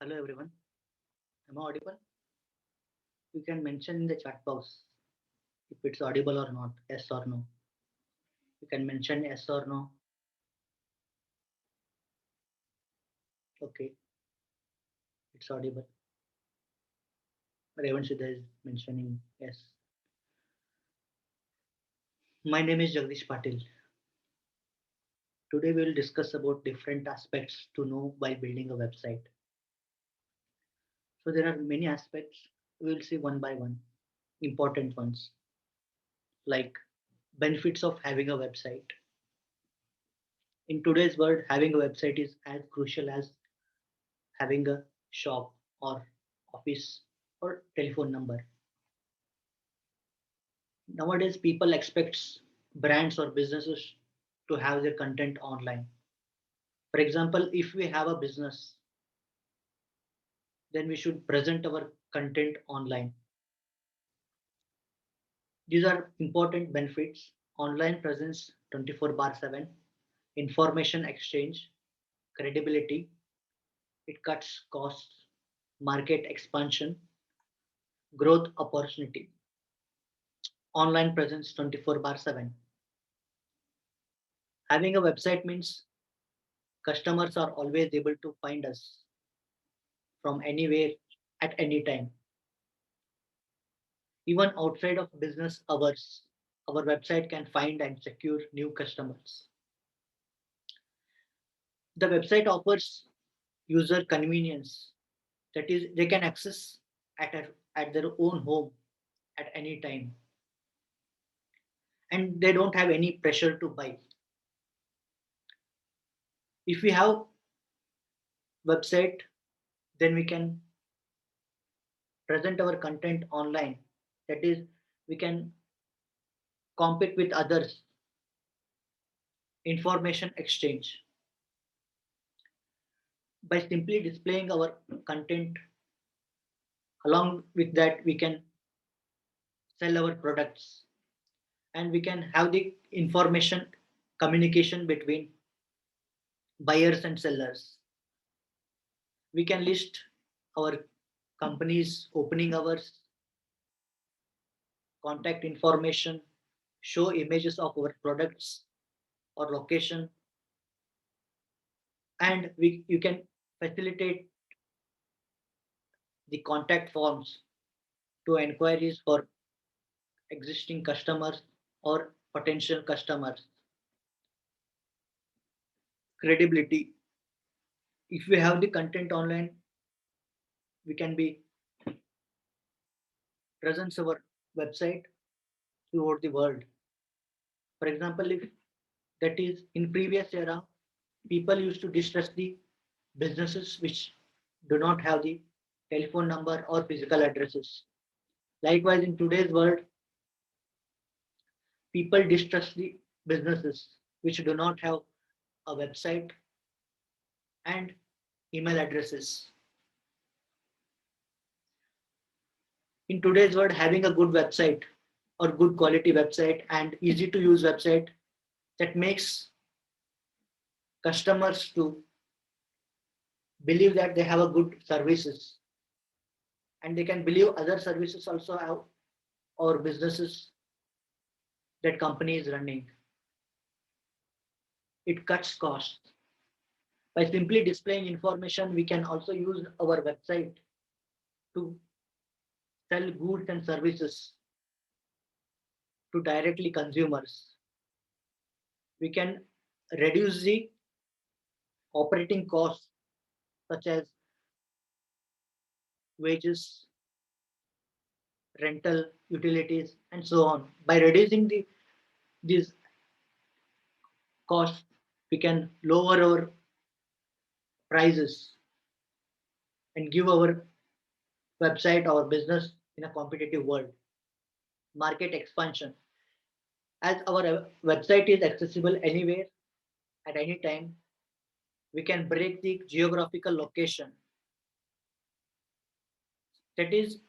Hello everyone. Am I audible? You can mention in the chat box if it's audible or not, yes or no. You can mention yes or no. Okay, it's audible. Revan Siddha is mentioning yes. My name is Jagdish Patil. Today we will discuss about different aspects to know while building a website. So there are many aspects. We will see one by one. Important ones like benefits of having a website. In today's world, having a website is as crucial as having a shop or office or telephone number. Nowadays, people expect brands or businesses to have their content online. For example, if we have a business, then we should present our content online. These are important benefits. Online presence 24 bar 7, information exchange, credibility, it cuts costs, market expansion, growth opportunity. Online presence 24 bar 7. Having a website means customers are always able to find us from anywhere at any time. Even outside of business hours, our website can find and secure new customers. The website offers user convenience, that is, they can access at their own home at any time, and they don't have any pressure to buy. If we have website, then we can present our content online. That is, we can compete with others, information exchange. By simply displaying our content, along with that, we can sell our products and we can have the information communication between buyers and sellers. We can list our company's opening hours, contact information, show images of our products or location, and you can facilitate the contact forms to inquiries for existing customers or potential customers. Credibility. If we have the content online, we can be present our website throughout the world. For example, if that is in previous era, people used to distrust the businesses which do not have the telephone number or physical addresses. Likewise, in today's world, people distrust the businesses which do not have a website and email addresses. In today's world, having a good website or good quality website and easy to use website, that makes customers to believe that they have a good services, and they can believe other services also have or businesses that company is running. It cuts costs. By simply displaying information, we can also use our website to sell goods and services to directly consumers. We can reduce the operating costs such as wages, rental, utilities, and so on. By reducing these costs, we can lower our prices and give our website, our business in a competitive world. Market expansion. As our website is accessible anywhere at any time, we can break the geographical location. That is,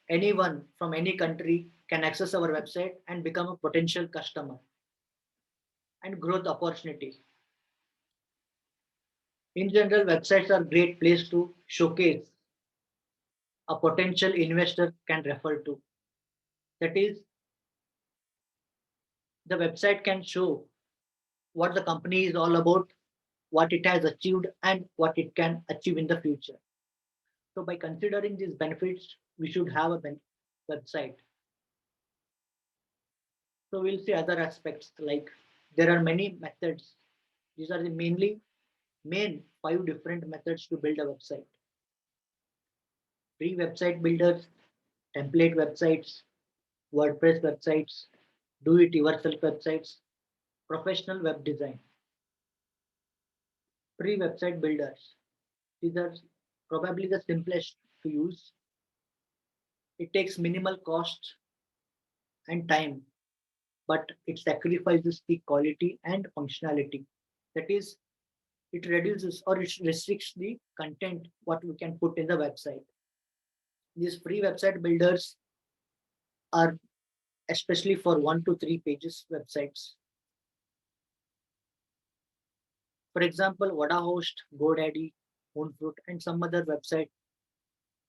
anyone from any country can access our website and become a potential customer. And growth opportunity. In general, websites are great place to showcase a potential investor can refer to. That is, the website can show what the company is all about, what it has achieved, and what it can achieve in the future. So, by considering these benefits, we should have a website. So, we'll see other aspects like there are many methods. These are the main 5 different methods to build a website. Free website builders, template websites, WordPress websites, do it yourself websites, professional web design. Free website builders. These are probably the simplest to use. It takes minimal cost and time, but it sacrifices the quality and functionality. That is, it reduces or it restricts the content what we can put in the website. These free website builders are especially for 1 to 3 pages websites. For example, Wadahost, GoDaddy, Moonfruit, and some other website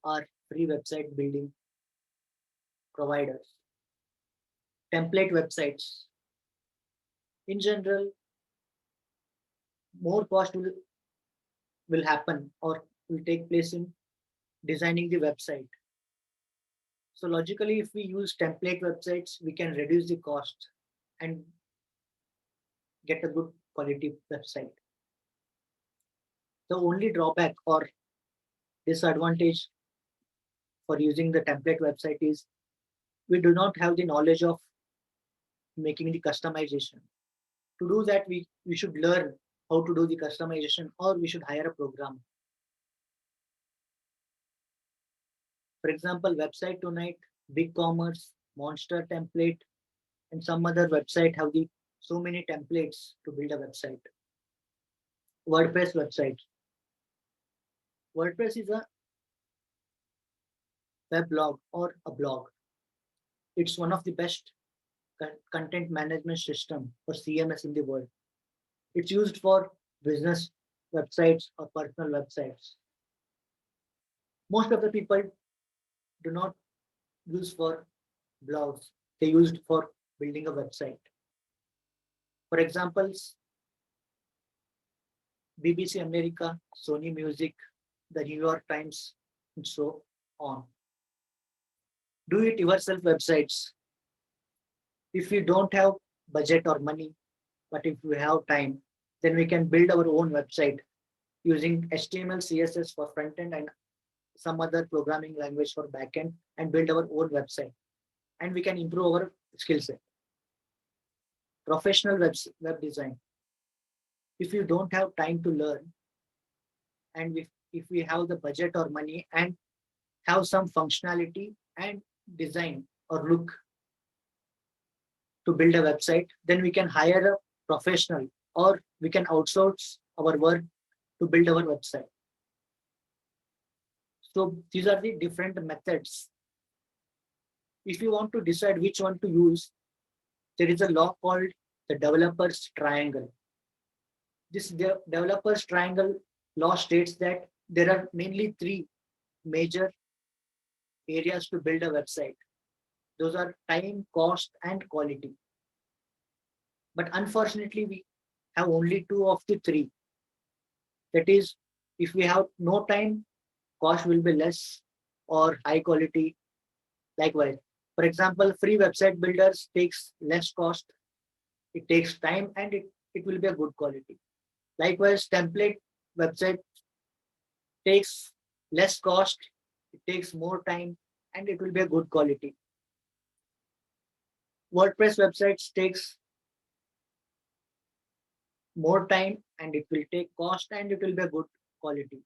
are free website building providers. Template websites. In general, more cost will happen or will take place in designing the website. So logically, if we use template websites, we can reduce the cost and get a good quality website. The only drawback or disadvantage for using the template website is we do not have the knowledge of making the customization. To do that, we should learn how to do the customization or we should hire a programmer. For example, Website Tonight, BigCommerce, Monster Template, and some other website have the so many templates to build a website. WordPress website. WordPress is a weblog or a blog. It's one of the best content management system for CMS in the world. It's used for business websites or personal websites. Most of the people do not use for blogs. They used for building a website. For examples, BBC America, Sony Music, the New York Times, and so on. Do it yourself websites. If we don't have budget or money, but if we have time, then we can build our own website using HTML, CSS for front end and some other programming language for backend and build our own website. And we can improve our skill set. Professional web design. If you don't have time to learn, and if we have the budget or money and have some functionality and design or look to build a website, then we can hire a professional or we can outsource our work to build our website. So these are the different methods. If you want to decide which one to use, there is a law called the developer's triangle. This developer's triangle law states that there are mainly 3 major areas to build a website. Those are time, cost, and quality. But unfortunately, we have only 2 of the 3. That is, if we have no time, cost will be less or high quality. Likewise, for example, free website builders takes less cost, it takes time, and it will be a good quality. Likewise, template website takes less cost, it takes more time, and it will be a good quality. WordPress websites takes more time and it will take cost and it will be a good quality.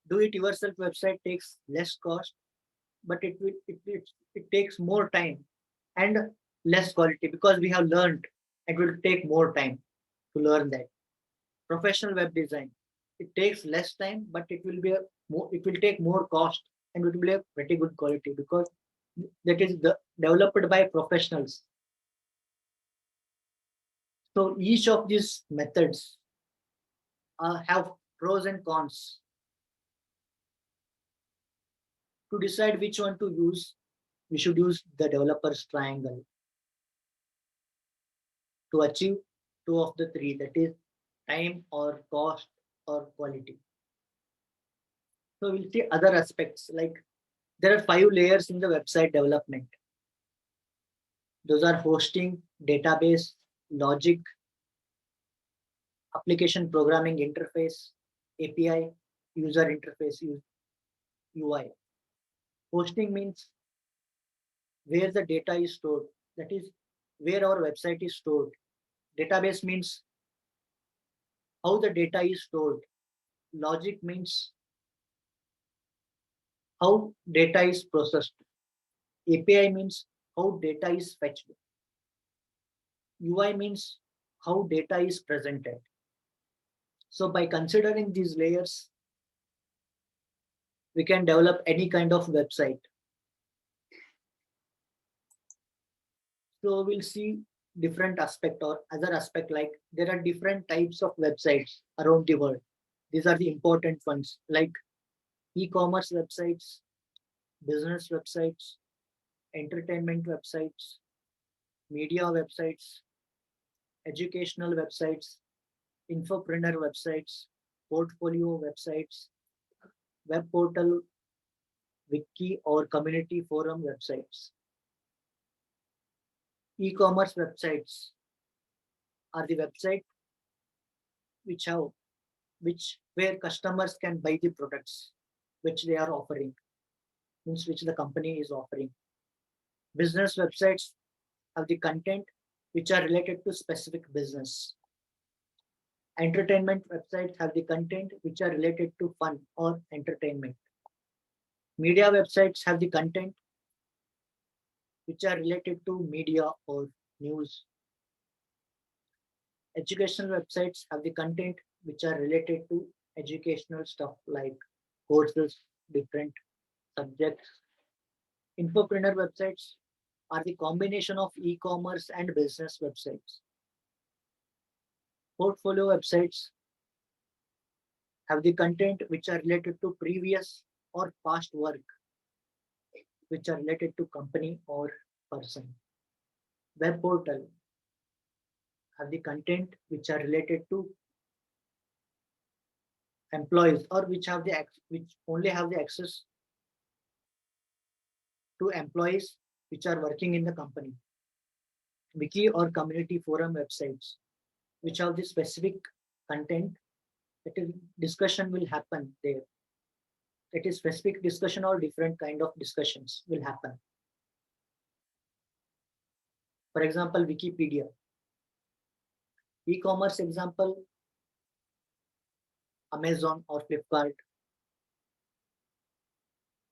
Do it yourself website takes less cost, but it takes more time and less quality because we have learned it will take more time to learn that. Professional web design, it takes less time, but it will take more cost and it will be a pretty good quality because that is developed by professionals. So each of these methods have pros and cons. To decide which one to use, we should use the developer's triangle to achieve two of the three, that is time or cost or quality. So we'll see other aspects like there are 5 layers in the website development. Those are hosting, database, logic, application programming interface, API, user interface, UI. Hosting means where the data is stored, that is where our website is stored. Database means how the data is stored. Logic means how data is processed. API means how data is fetched. UI means how data is presented. So by considering these layers, we can develop any kind of website. So we'll see different aspect or other aspect, like there are different types of websites around the world. These are the important ones like e-commerce websites, business websites, entertainment websites, media websites, educational websites, infopreneur websites, portfolio websites, web portal, wiki or community forum websites. E-commerce websites are the website which have where customers can buy the products which they are offering, means which the company is offering. Business websites have the content which are related to specific business. Entertainment websites have the content which are related to fun or entertainment. Media websites have the content which are related to media or news. Educational websites have the content which are related to educational stuff like courses, different subjects. Infopreneur websites are the combination of e-commerce and business websites. Portfolio websites have the content which are related to previous or past work, which are related to company or person. Web portal have the content which are related to employees or which only have the access to employees which are working in the company. Wiki or community forum websites which have the specific content that is discussion will happen there. It is specific discussion or different kind of discussions will happen. For example, Wikipedia. E-commerce example, Amazon or Flipkart,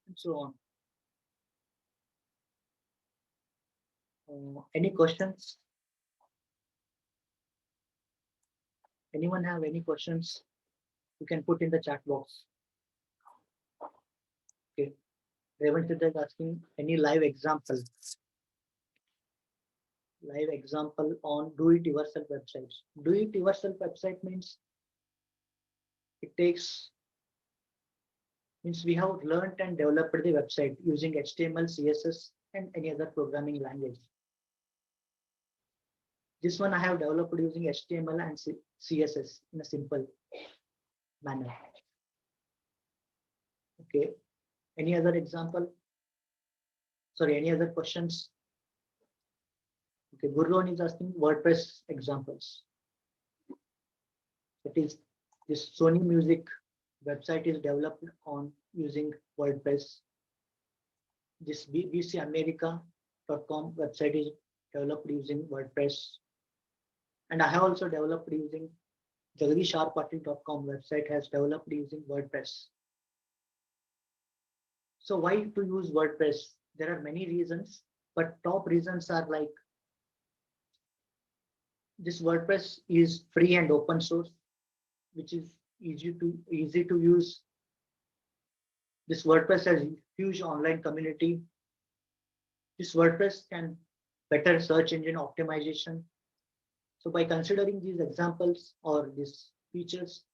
and so on. Any questions? Anyone have any questions? You can put in the chat box. Okay. Revant is asking any live example. Live example on do-it-yourself websites. Do-it-yourself website means means we have learned and developed the website using HTML, CSS, and any other programming language. This one I have developed using HTML and CSS in a simple manner. Okay. Any other example? Sorry, any other questions? Okay, Gurron is asking WordPress examples. It is this Sony Music website is developed on using WordPress. This bbcamerica.com website is developed using WordPress. And I have also developed using jagdisharpatil.com website has developed using WordPress. So why to use WordPress? There are many reasons, but top reasons are like this WordPress is free and open source, which is easy to use. This WordPress has huge online community. This WordPress can better search engine optimization. So by considering these examples or these features,